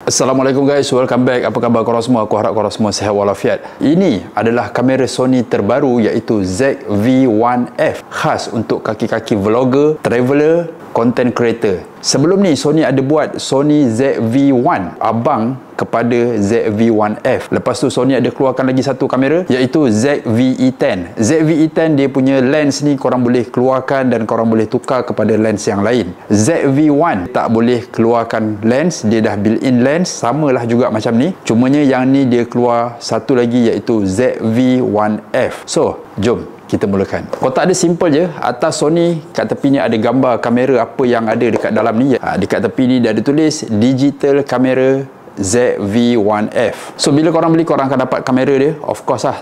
Assalamualaikum guys, welcome back. Apa khabar korang semua? Aku harap korang semua sihat walafiat. Ini adalah kamera Sony terbaru iaitu ZV-1F, khas untuk kaki-kaki vlogger, traveler, content creator. Sebelum ni Sony ada buat Sony ZV-1, abang kepada ZV-1F. Lepas tu Sony ada keluarkan lagi satu kamera iaitu ZV-E10. ZV-E10 dia punya lens ni korang boleh keluarkan dan korang boleh tukar kepada lens yang lain. ZV-1 tak boleh keluarkan lens, dia dah built-in lens, samalah juga macam ni. Cumanya yang ni dia keluar satu lagi iaitu ZV-1F. So, jom kita mulakan. Kotak dia simple je. Atas Sony, kat tepi ni ada gambar kamera apa yang ada dekat dalam ni. Dekat tepi ni dia ada tulis digital camera ZV-1F. So bila korang beli, korang akan dapat kamera dia. Of course lah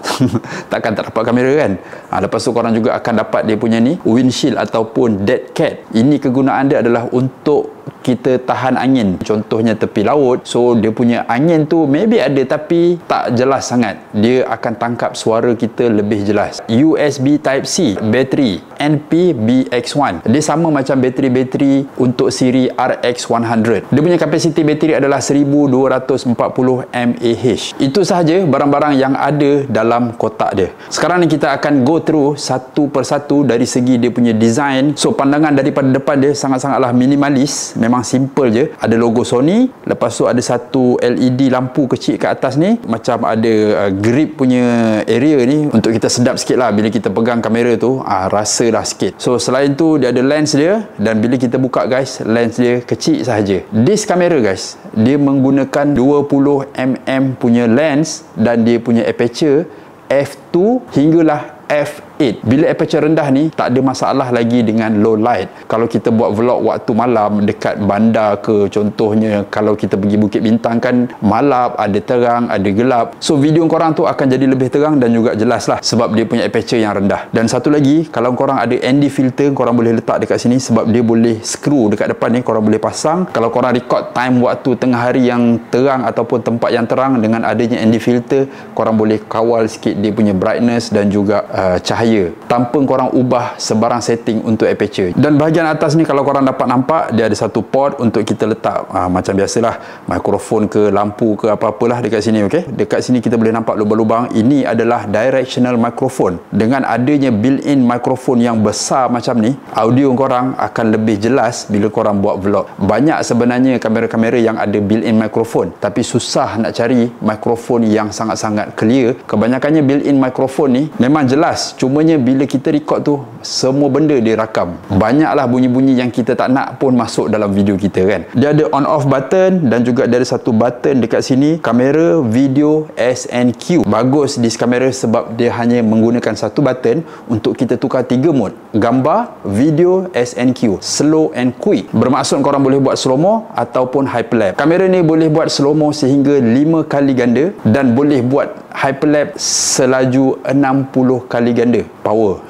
takkan tak dapat kamera kan. Lepas tu korang juga akan dapat dia punya ni windshield ataupun dead cat. Ini kegunaan dia adalah untuk kita tahan angin. Contohnya tepi laut, so dia punya angin tu maybe ada tapi tak jelas sangat. Dia akan tangkap suara kita lebih jelas. USB Type-C, bateri NP-BX1. Dia sama macam bateri-bateri untuk siri RX100. Dia punya kapasiti bateri adalah 1240 mAh. Itu sahaja barang-barang yang ada dalam kotak dia. Sekarang ni kita akan go through satu persatu dari segi dia punya design. So pandangan daripada depan dia sangat-sangatlah minimalis. Memang simple je. Ada logo Sony. Lepas tu ada satu LED lampu kecil kat atas ni. Macam ada grip punya area ni. Untuk kita sedap sikit lah bila kita pegang kamera tu. Rasa lah sikit. So selain tu dia ada lens dia. Dan bila kita buka guys, lens dia kecil sahaja. This kamera guys, dia menggunakan 20mm punya lens. Dan dia punya aperture f2 hinggalah f8. Bila aperture rendah ni tak ada masalah lagi dengan low light. Kalau kita buat vlog waktu malam dekat bandar ke, contohnya kalau kita pergi Bukit Bintang kan malam, ada terang, ada gelap. So video korang tu akan jadi lebih terang dan juga jelas lah sebab dia punya aperture yang rendah. Dan satu lagi, kalau korang ada ND filter, korang boleh letak dekat sini sebab dia boleh screw dekat depan ni, korang boleh pasang. Kalau korang record time waktu tengah hari yang terang ataupun tempat yang terang, dengan adanya ND filter, korang boleh kawal sikit dia punya brightness dan juga cahaya tanpa korang ubah sebarang setting untuk aperture. Dan bahagian atas ni kalau korang dapat nampak, dia ada satu port untuk kita letak macam biasalah mikrofon ke lampu ke apa-apalah dekat sini. Okay? Dekat sini kita boleh nampak lubang-lubang. Ini adalah directional microphone. Dengan adanya built-in microphone yang besar macam ni, audio korang akan lebih jelas bila korang buat vlog. Banyak sebenarnya kamera-kamera yang ada built-in microphone, tapi susah nak cari microphone yang sangat-sangat clear. Kebanyakannya built-in microphone ni memang jelas, cumanya bila kita record tu semua benda dia rakam. Banyaklah bunyi-bunyi yang kita tak nak pun masuk dalam video kita kan. Dia ada on off button dan juga dia ada satu button dekat sini, kamera, video, SNQ. Bagus di kamera sebab dia hanya menggunakan satu button untuk kita tukar 3 mode: gambar, video, SNQ, slow and quick. Bermaksud korang boleh buat slow-mo ataupun hyperlapse. Kamera ni boleh buat slow-mo sehingga 5 kali ganda dan boleh buat hyperlapse selaju 60 kali ganda. Power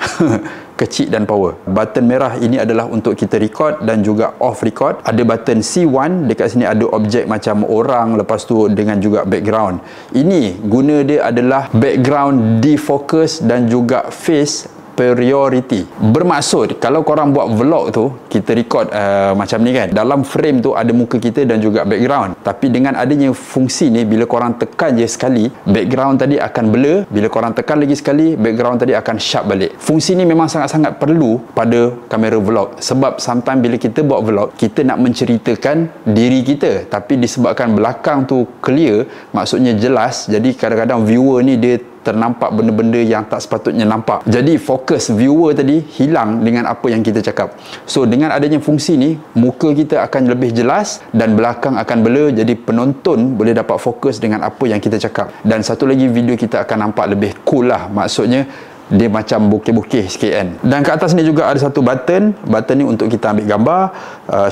kecil dan power. Button merah ini adalah untuk kita record dan juga off record. Ada button C1, dekat sini ada objek macam orang, lepas tu dengan juga background. Ini guna dia adalah background defocus dan juga face priority. Bermaksud kalau korang buat vlog tu, kita record macam ni kan, dalam frame tu ada muka kita dan juga background. Tapi dengan adanya fungsi ni, bila korang tekan je sekali, background tadi akan blur. Bila korang tekan lagi sekali, background tadi akan sharp balik. Fungsi ni memang sangat-sangat perlu pada kamera vlog. Sebab sometimes bila kita buat vlog, kita nak menceritakan diri kita, tapi disebabkan belakang tu clear, maksudnya jelas, jadi kadang-kadang viewer ni dia ternampak benda-benda yang tak sepatutnya nampak. Jadi fokus viewer tadi hilang dengan apa yang kita cakap. So dengan adanya fungsi ni, muka kita akan lebih jelas dan belakang akan blur, jadi penonton boleh dapat fokus dengan apa yang kita cakap. Dan satu lagi, video kita akan nampak lebih cool lah. Maksudnya dia macam bokeh-bokeh sikit kan. Dan kat atas ni juga ada satu button. Button ni untuk kita ambil gambar,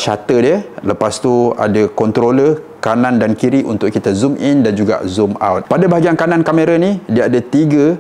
shutter dia. Lepas tu ada controller kanan dan kiri untuk kita zoom in dan juga zoom out. Pada bahagian kanan kamera ni, dia ada 3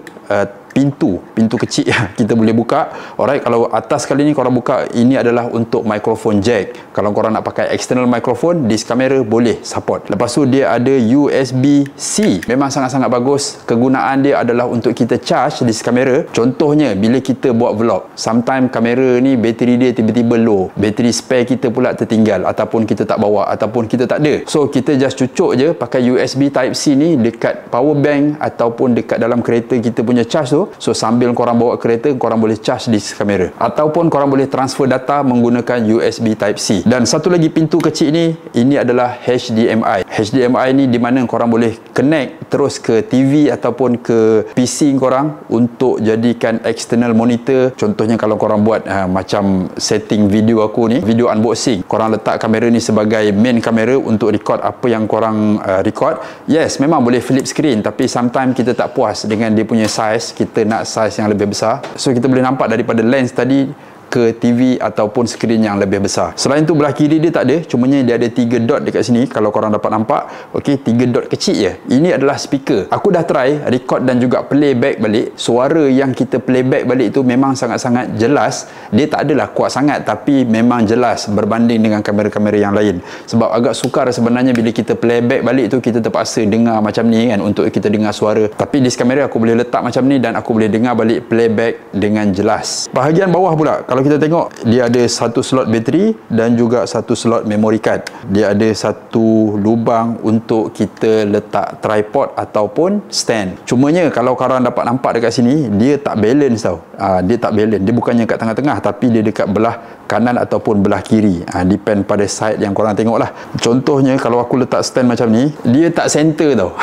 pintu kecil kita boleh buka. Alright, kalau atas kali ni korang buka, ini adalah untuk microphone jack. Kalau korang nak pakai external microphone, this kamera boleh support. Lepas tu dia ada USB-C. Memang sangat-sangat bagus. Kegunaan dia adalah untuk kita charge this kamera. Contohnya bila kita buat vlog, sometimes kamera ni bateri dia tiba-tiba low, bateri spare kita pula tertinggal, ataupun kita tak bawa, ataupun kita tak ada. So kita just cucuk je pakai USB Type-C ni dekat power bank ataupun dekat dalam kereta kita punya charge tu. So sambil korang bawa kereta, korang boleh charge disk kamera, ataupun korang boleh transfer data menggunakan USB Type-C. Dan satu lagi pintu kecil ni, ini adalah HDMI. HDMI ni di mana korang boleh connect terus ke TV ataupun ke PC korang untuk jadikan external monitor. Contohnya kalau korang buat macam setting video aku ni, video unboxing, korang letak kamera ni sebagai main kamera untuk record apa yang korang record. Yes, memang boleh flip screen, tapi sometimes kita tak puas dengan dia punya size, kita nak size yang lebih besar. So kita boleh nampak daripada lens tadi ke TV ataupun skrin yang lebih besar. Selain tu belah kiri dia tak ada, cumanya dia ada 3 dot dekat sini kalau korang dapat nampak. Okey, 3 dot kecil je. Ini adalah speaker. Aku dah try record dan juga playback balik. Suara yang kita playback balik tu memang sangat-sangat jelas. Dia tak adalah kuat sangat, tapi memang jelas berbanding dengan kamera-kamera yang lain. Sebab agak sukar sebenarnya bila kita playback balik tu, kita terpaksa dengar macam ni kan untuk kita dengar suara. Tapi di kamera aku boleh letak macam ni dan aku boleh dengar balik playback dengan jelas. Bahagian bawah pula, kalau kita tengok, dia ada satu slot bateri dan juga satu slot memory card. Dia ada satu lubang untuk kita letak tripod ataupun stand. Cumanya kalau korang dapat nampak dekat sini, dia tak balance tau. Dia tak balance. Dia bukannya kat tengah-tengah, tapi dia dekat belah kanan ataupun belah kiri. Depend pada side yang korang tengok lah. Contohnya kalau aku letak stand macam ni, dia tak center tau.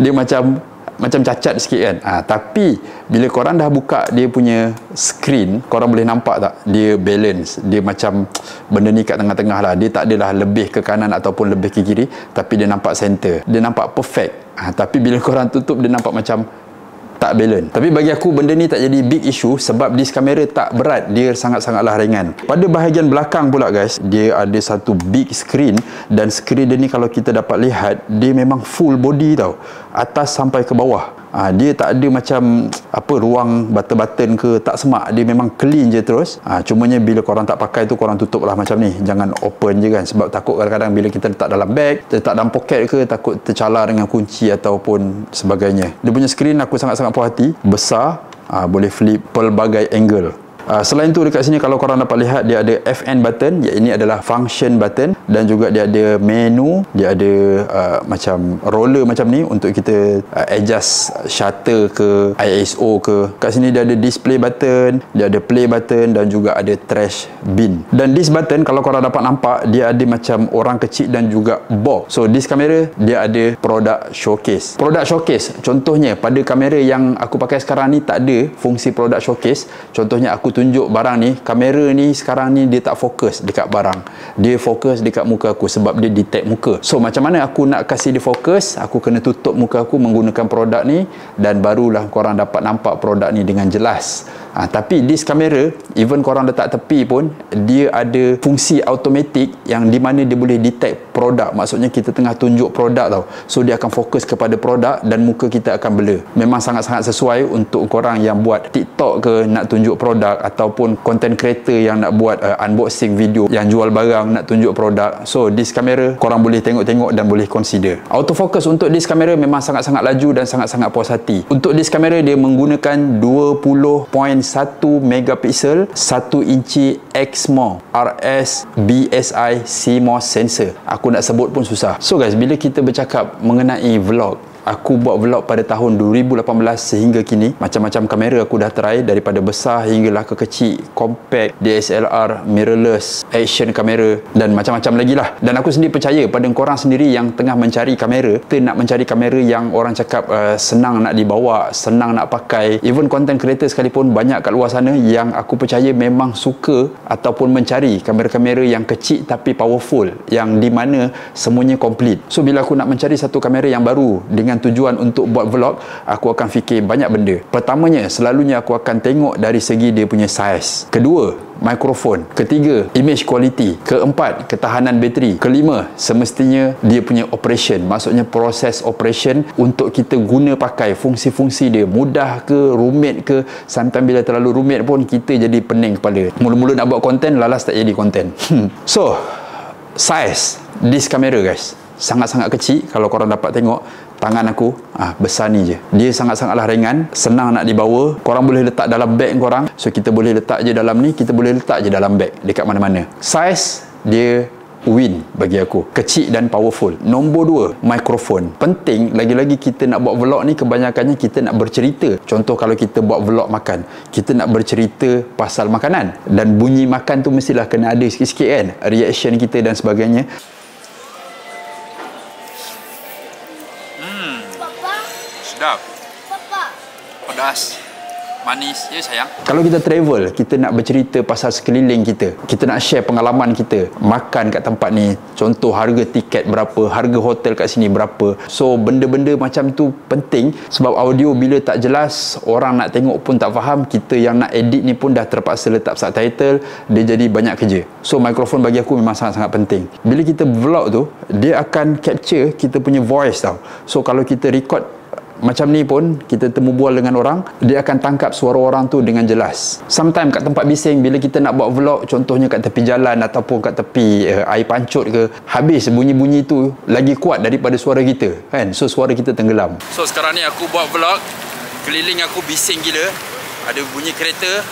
Dia macam cacat sikit kan. Tapi bila korang dah buka dia punya screen, korang boleh nampak tak dia balance. Dia macam benda ni kat tengah-tengah lah. Dia tak adalah lebih ke kanan ataupun lebih ke kiri, tapi dia nampak center. Dia nampak perfect. Tapi bila korang tutup, dia nampak macam tak balance. Tapi bagi aku benda ni tak jadi big issue sebab disk kamera tak berat, dia sangat-sangatlah ringan. Pada bahagian belakang pula guys, dia ada satu big screen, dan screen dia ni kalau kita dapat lihat, dia memang full body tau, atas sampai ke bawah. Dia tak ada macam apa ruang button-button ke, tak semak. Dia memang clean je terus. Cumanya bila korang tak pakai tu, korang tutup lah macam ni. Jangan open je kan, sebab takut kadang-kadang bila kita letak dalam bag, letak dalam poket ke, takut tercalar dengan kunci ataupun sebagainya. Dia punya screen aku sangat-sangat puas hati. Besar, boleh flip pelbagai angle. Selain tu dekat sini kalau korang dapat lihat, dia ada FN button, ya, ini adalah function button, dan juga dia ada menu, dia ada macam roller macam ni untuk kita adjust shutter ke ISO ke. Kat sini dia ada display button, dia ada play button, dan juga ada trash bin. Dan this button kalau korang dapat nampak, dia ada macam orang kecil dan juga box. So this kamera dia ada product showcase. Product showcase contohnya pada kamera yang aku pakai sekarang ni tak ada fungsi product showcase. Contohnya aku tunjuk barang ni, kamera ni sekarang ni dia tak fokus dekat barang, dia fokus dekat muka aku sebab dia detect muka. So macam mana aku nak kasih dia fokus? Aku kena tutup muka aku menggunakan produk ni, dan barulah korang dapat nampak produk ni dengan jelas. Tapi disk kamera, even korang letak tepi pun, dia ada fungsi automatik yang di mana dia boleh detect produk. Maksudnya kita tengah tunjuk produk tau, so dia akan fokus kepada produk dan muka kita akan blur. Memang sangat-sangat sesuai untuk korang yang buat TikTok ke, nak tunjuk produk, ataupun content creator yang nak buat unboxing video, yang jual barang, nak tunjuk produk. So disk kamera korang boleh tengok-tengok dan boleh consider. Autofocus untuk disk kamera memang sangat-sangat laju dan sangat-sangat puas hati. Untuk disk kamera dia menggunakan 20.1 megapiksel 1 inci Exmor RS BSI CMOS sensor. Aku nak sebut pun susah. So guys, bila kita bercakap mengenai vlog, aku buat vlog pada tahun 2018 sehingga kini. Macam-macam kamera aku dah try, daripada besar hinggalah ke kecil, compact, DSLR, mirrorless, action kamera, dan macam-macam lagi lah. Dan aku sendiri percaya pada korang sendiri yang tengah mencari kamera, kita nak mencari kamera yang orang cakap senang nak dibawa, senang nak pakai. Even content creator sekalipun banyak kat luar sana yang aku percaya memang suka ataupun mencari kamera-kamera yang kecil tapi powerful, yang di mana semuanya komplit. So bila aku nak mencari satu kamera yang baru dengan tujuan untuk buat vlog, aku akan fikir banyak benda. Pertamanya, selalunya aku akan tengok dari segi dia punya size. Kedua, mikrofon. Ketiga, image quality. Keempat, ketahanan bateri. Kelima, semestinya dia punya operation. Maksudnya proses operation untuk kita guna pakai, fungsi-fungsi dia mudah ke, rumit ke. Sometimes bila terlalu rumit pun kita jadi pening kepala. Mula-mula nak buat konten, lalas tak jadi konten. So, size disk kamera guys, sangat-sangat kecil. Kalau korang dapat tengok tangan aku, besar ni je. Dia sangat-sangatlah ringan, senang nak dibawa. Korang boleh letak dalam beg korang. So kita boleh letak je dalam ni, kita boleh letak je dalam beg dekat mana-mana. Size dia win bagi aku. Kecil dan powerful. Nombor 2, mikrofon. Penting, lagi-lagi kita nak buat vlog ni kebanyakannya kita nak bercerita. Contoh kalau kita buat vlog makan, kita nak bercerita pasal makanan. Dan bunyi makan tu mestilah kena ada sikit-sikit kan. Reaction kita dan sebagainya. Sedap. Pedas. Manis. Ya sayang. Kalau kita travel, kita nak bercerita pasal sekeliling kita. Kita nak share pengalaman kita. Makan kat tempat ni. Contoh harga tiket berapa, harga hotel kat sini berapa. So benda-benda macam tu penting. Sebab audio bila tak jelas, orang nak tengok pun tak faham. Kita yang nak edit ni pun dah terpaksa letak subtitle. Dia jadi banyak kerja. So mikrofon bagi aku memang sangat-sangat penting. Bila kita vlog tu, dia akan capture kita punya voice tau. So kalau kita record macam ni pun, kita temu bual dengan orang, dia akan tangkap suara orang tu dengan jelas. Sometimes kat tempat bising, bila kita nak buat vlog, contohnya kat tepi jalan ataupun kat tepi air pancut ke, habis bunyi-bunyi tu lagi kuat daripada suara kita kan. So suara kita tenggelam. So sekarang ni aku buat vlog, keliling aku bising gila. Ada bunyi kereta,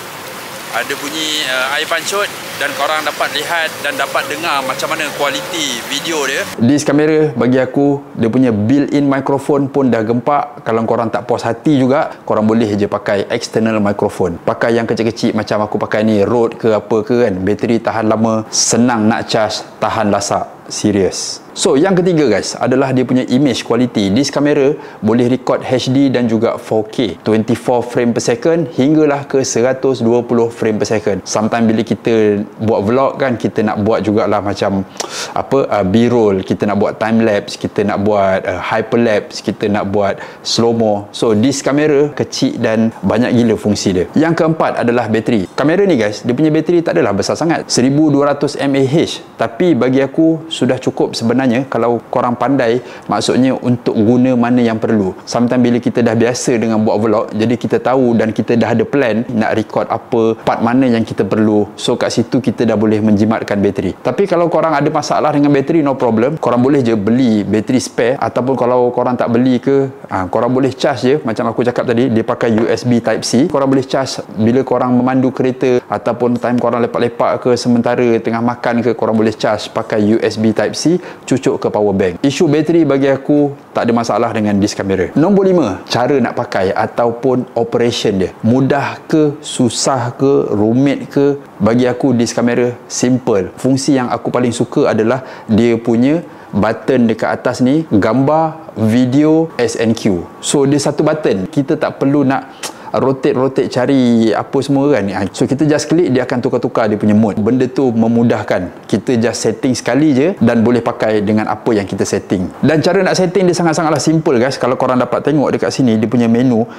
ada bunyi air pancut, dan korang dapat lihat dan dapat dengar macam mana kualiti video dia. This kamera bagi aku, dia punya built-in microphone pun dah gempak. Kalau korang tak puas hati juga, korang boleh je pakai external microphone. Pakai yang kecil-kecil macam aku pakai ni, Rode ke apa ke kan. Bateri tahan lama, senang nak charge, tahan lasak. Serius. So yang ketiga guys adalah dia punya image quality. This kamera boleh record HD dan juga 4K 24 frame per second hinggalah ke 120 frame per second. Sometimes bila kita buat vlog kan, kita nak buat jugalah macam apa, B-roll, kita nak buat time lapse, kita nak buat hyperlapse, kita nak buat slow-mo. So this kamera kecil dan banyak gila fungsi dia. Yang keempat adalah bateri. Kamera ni guys, dia punya bateri tak adalah besar sangat, 1200 mAh, tapi bagi aku sudah cukup sebenarnya kalau korang pandai, maksudnya untuk guna mana yang perlu. Sometimes bila kita dah biasa dengan buat vlog, jadi kita tahu dan kita dah ada plan nak record apa, part mana yang kita perlu. So kat situ kita dah boleh menjimatkan bateri. Tapi kalau korang ada masalah dengan bateri, no problem, korang boleh je beli bateri spare. Ataupun kalau korang tak beli ke, korang boleh charge je. Macam aku cakap tadi, dia pakai USB Type-C. Korang boleh charge bila korang memandu kereta, ataupun time korang lepak-lepak ke, sementara tengah makan ke, korang boleh charge pakai USB Type-C, cucuk ke power bank. Isu bateri bagi aku tak ada masalah dengan this kamera. Nombor 5, cara nak pakai ataupun operation dia. Mudah ke, susah ke, rumit ke? Bagi aku this kamera simple. Fungsi yang aku paling suka adalah dia punya button dekat atas ni, gambar, video, SNQ. So dia satu button, kita tak perlu nak rotate cari apa semua kan. So kita just klik, dia akan tukar-tukar dia punya mode. Benda tu memudahkan. Kita just setting sekali je dan boleh pakai dengan apa yang kita setting. Dan cara nak setting dia sangat-sangatlah simple guys. Kalau korang dapat tengok dekat sini, dia punya menu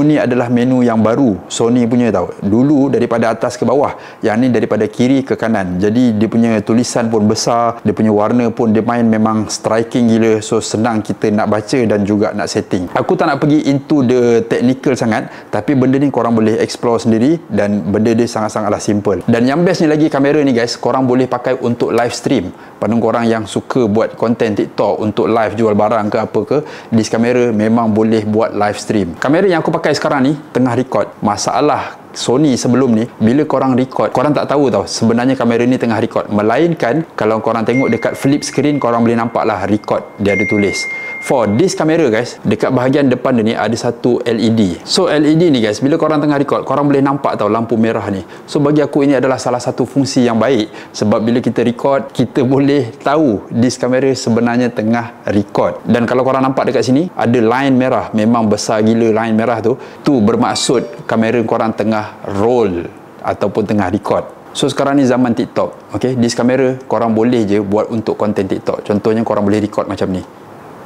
ni adalah menu yang baru, Sony punya tau. Dulu daripada atas ke bawah, yang ni daripada kiri ke kanan. Jadi dia punya tulisan pun besar, dia punya warna pun dia main memang striking gila. So senang kita nak baca dan juga nak setting. Aku tak nak pergi into the technical sangat, tapi benda ni korang boleh explore sendiri dan benda dia sangat-sangatlah simple. Dan yang bestnya lagi, kamera ni guys, korang boleh pakai untuk live stream. Pada korang yang suka buat konten TikTok untuk live jual barang ke apa ke, this kamera memang boleh buat live stream. Kamera yang aku pakai sekarang ni tengah record. Masalah Sony sebelum ni, bila korang record, korang tak tahu tau sebenarnya kamera ni tengah record. Melainkan kalau korang tengok dekat flip screen, korang boleh nampak lah record, dia ada tulis. For this kamera guys, dekat bahagian depan dia ni ada satu LED. So LED ni guys, bila korang tengah record, korang boleh nampak tau lampu merah ni. So bagi aku ini adalah salah satu fungsi yang baik. Sebab bila kita record, kita boleh tahu this kamera sebenarnya tengah record. Dan kalau korang nampak dekat sini, ada line merah, memang besar gila line merah tu. Tu bermaksud kamera korang tengah roll ataupun tengah record. So sekarang ni zaman TikTok, okay? This kamera korang boleh je buat untuk konten TikTok. Contohnya korang boleh record macam ni.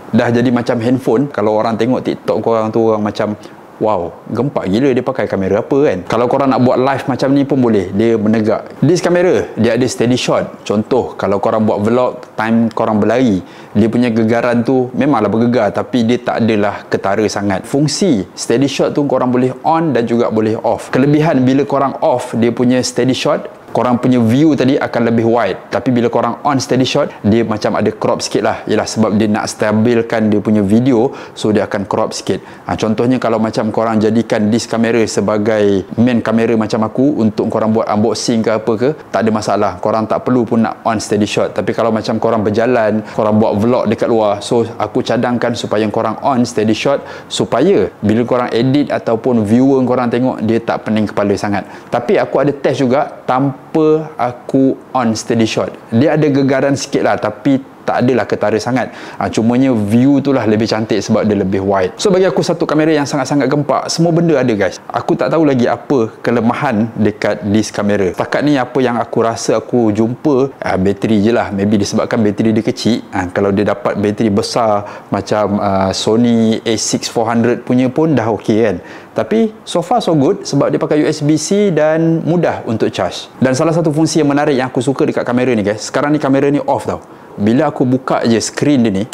Dah jadi macam handphone. Kalau orang tengok TikTok korang tu, orang macam wow, gempak gila dia pakai kamera apa kan. Kalau korang nak buat live macam ni pun boleh, dia menegak. This kamera, dia ada steady shot. Contoh, kalau korang buat vlog, time korang berlari, dia punya gegaran tu memanglah bergegar, tapi dia tak adalah ketara sangat. Fungsi steady shot tu korang boleh on dan juga boleh off. Kelebihan bila korang off dia punya steady shot, korang punya view tadi akan lebih wide. Tapi bila korang on steady shot, dia macam ada crop sikit lah. Ialah sebab dia nak stabilkan dia punya video, so dia akan crop sikit. Contohnya kalau macam korang jadikan this kamera sebagai main kamera macam aku untuk korang buat unboxing ke apa ke, tak ada masalah. Korang tak perlu pun nak on steady shot. Tapi kalau macam korang berjalan, korang buat vlog dekat luar, so aku cadangkan supaya korang on steady shot, supaya bila korang edit ataupun viewer korang tengok, dia tak pening kepala sangat. Tapi aku ada test juga tanpa aku on steady shot. Dia ada gegaran sikit lah, tapi tak adalah ketara sangat. Cumanya view tu lah lebih cantik sebab dia lebih wide. So bagi aku satu kamera yang sangat-sangat gempak. Semua benda ada guys. Aku tak tahu lagi apa kelemahan dekat this kamera. Setakat ni apa yang aku rasa aku jumpa, bateri je lah. Maybe disebabkan bateri dia kecil. Kalau dia dapat bateri besar macam Sony A6400 punya pun dah okey kan. Tapi so far so good sebab dia pakai USB-C dan mudah untuk charge. Dan salah satu fungsi yang menarik yang aku suka dekat kamera ni guys, sekarang ni kamera ni off tau. Bila aku buka je skrin dia ni,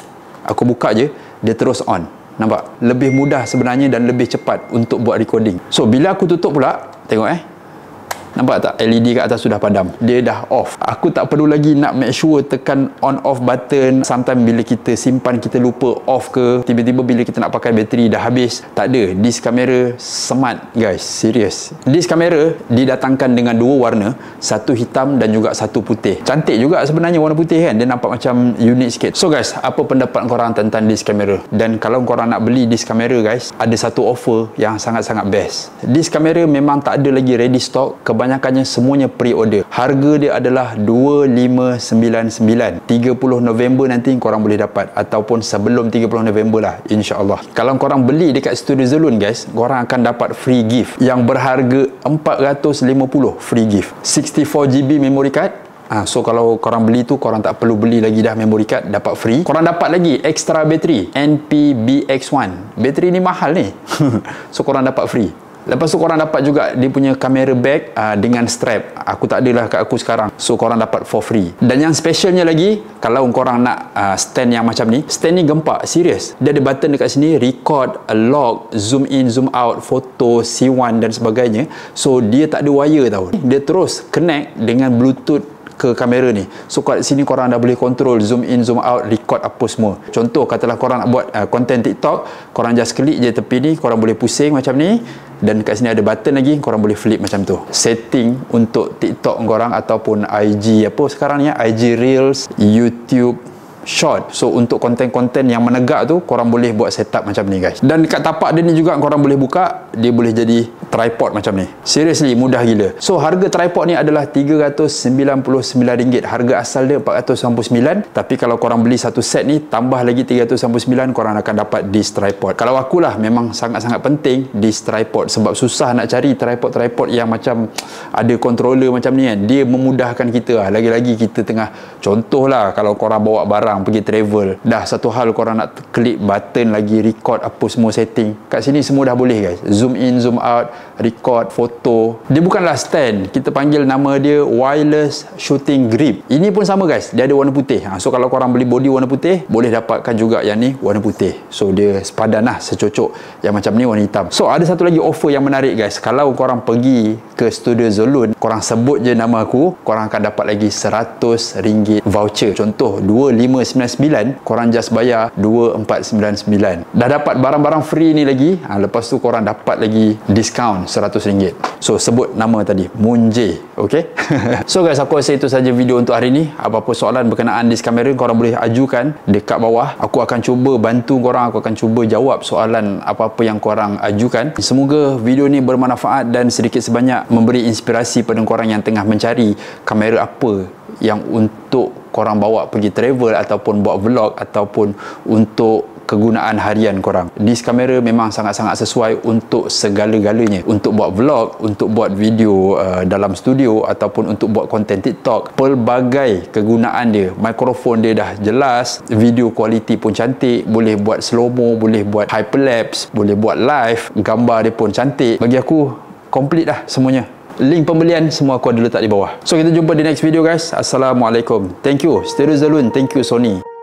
aku buka je, dia terus on. Nampak? Lebih mudah sebenarnya dan lebih cepat untuk buat recording. So bila aku tutup pula, tengok nampak tak? LED kat atas sudah padam. Dia dah off. Aku tak perlu lagi nak make sure tekan on off button. Sometimes bila kita simpan, kita lupa off ke. Tiba-tiba bila kita nak pakai bateri dah habis. Tak ada. This kamera smart guys. Serius. This kamera didatangkan dengan dua warna. Satu hitam dan juga satu putih. Cantik juga sebenarnya warna putih kan. Dia nampak macam unik sikit. So guys, apa pendapat korang tentang this kamera? Dan kalau korang nak beli this kamera guys, ada satu offer yang sangat-sangat best. This kamera memang tak ada lagi ready stock. Kebanyakannya semuanya pre-order. Harga dia adalah 2599. 30 November nanti korang boleh dapat, ataupun sebelum 30 November lah, insya-Allah. Kalau korang beli dekat Studio Zalun guys, korang akan dapat free gift yang berharga 450 free gift. 64GB memory card. So kalau korang beli tu, korang tak perlu beli lagi dah memory card, dapat free. Korang dapat lagi extra bateri NP-BX1. Bateri ni mahal ni. So korang dapat free. Lepas tu korang dapat juga dia punya kamera bag dengan strap. Aku tak adalah kat aku sekarang. So korang dapat for free. Dan yang specialnya lagi, kalau korang nak stand yang macam ni, stand ni gempak, serius. Dia ada button dekat sini, record, lock, zoom in, zoom out, foto, C1 dan sebagainya. So dia tak ada wire tau. Dia terus connect dengan Bluetooth ke kamera ni. So kat sini korang dah boleh control zoom in, zoom out, record apa semua. Contoh katalah korang nak buat konten TikTok, korang just klik je tepi ni, korang boleh pusing macam ni, dan kat sini ada button lagi, korang boleh flip macam tu. Setting untuk TikTok korang ataupun IG apa sekarang ni, IG Reels, YouTube Short. So untuk konten-konten yang menegak tu, korang boleh buat setup macam ni guys. Dan dekat tapak dia ni juga korang boleh buka, dia boleh jadi tripod macam ni. Seriously mudah gila. So harga tripod ni adalah RM399. Harga asal dia RM499. Tapi kalau korang beli satu set ni, tambah lagi RM399, korang akan dapat this tripod. Kalau akulah, memang sangat-sangat penting this tripod. Sebab susah nak cari tripod-tripod yang macam ada controller macam ni kan. Dia memudahkan kita lah. Lagi-lagi kita tengah, contohlah kalau korang bawa barang pergi travel, dah satu hal korang nak klik button lagi, record apa semua setting. Kat sini semua dah boleh guys. Zoom in, zoom out, record, foto. Dia bukanlah stand. Kita panggil nama dia wireless shooting grip. Ini pun sama guys. Dia ada warna putih. So kalau korang beli body warna putih, boleh dapatkan juga yang ni warna putih. So dia sepadan lah, secocok. Yang macam ni warna hitam. So ada satu lagi offer yang menarik guys. Kalau korang pergi ke Studio Zalun, korang sebut je nama aku, korang akan dapat lagi RM100 voucher. Contoh 2599, korang just bayar 2499. Dah dapat barang-barang free ni lagi. Lepas tu korang dapat lagi diskaun RM100. So sebut nama tadi, Munje. Okay. So guys, aku rasa itu saja video untuk hari ni. Apa-apa soalan berkenaan this kamera, korang boleh ajukan dekat bawah. Aku akan cuba bantu korang. Aku akan cuba jawab soalan apa-apa yang korang ajukan. Semoga video ni bermanfaat dan sedikit sebanyak memberi inspirasi pada korang yang tengah mencari kamera apa yang untuk korang bawa pergi travel ataupun buat vlog ataupun untuk kegunaan harian korang. This kamera memang sangat-sangat sesuai untuk segala-galanya. Untuk buat vlog, untuk buat video dalam studio ataupun untuk buat konten TikTok. Pelbagai kegunaan dia. Mikrofon dia dah jelas, video quality pun cantik, boleh buat slow-mo, boleh buat hyperlapse, boleh buat live, gambar dia pun cantik. Bagi aku complete dah semuanya. Link pembelian semua aku ada letak di bawah. So kita jumpa di next video guys. Assalamualaikum. Thank you Studio Zalun. Thank you Sony.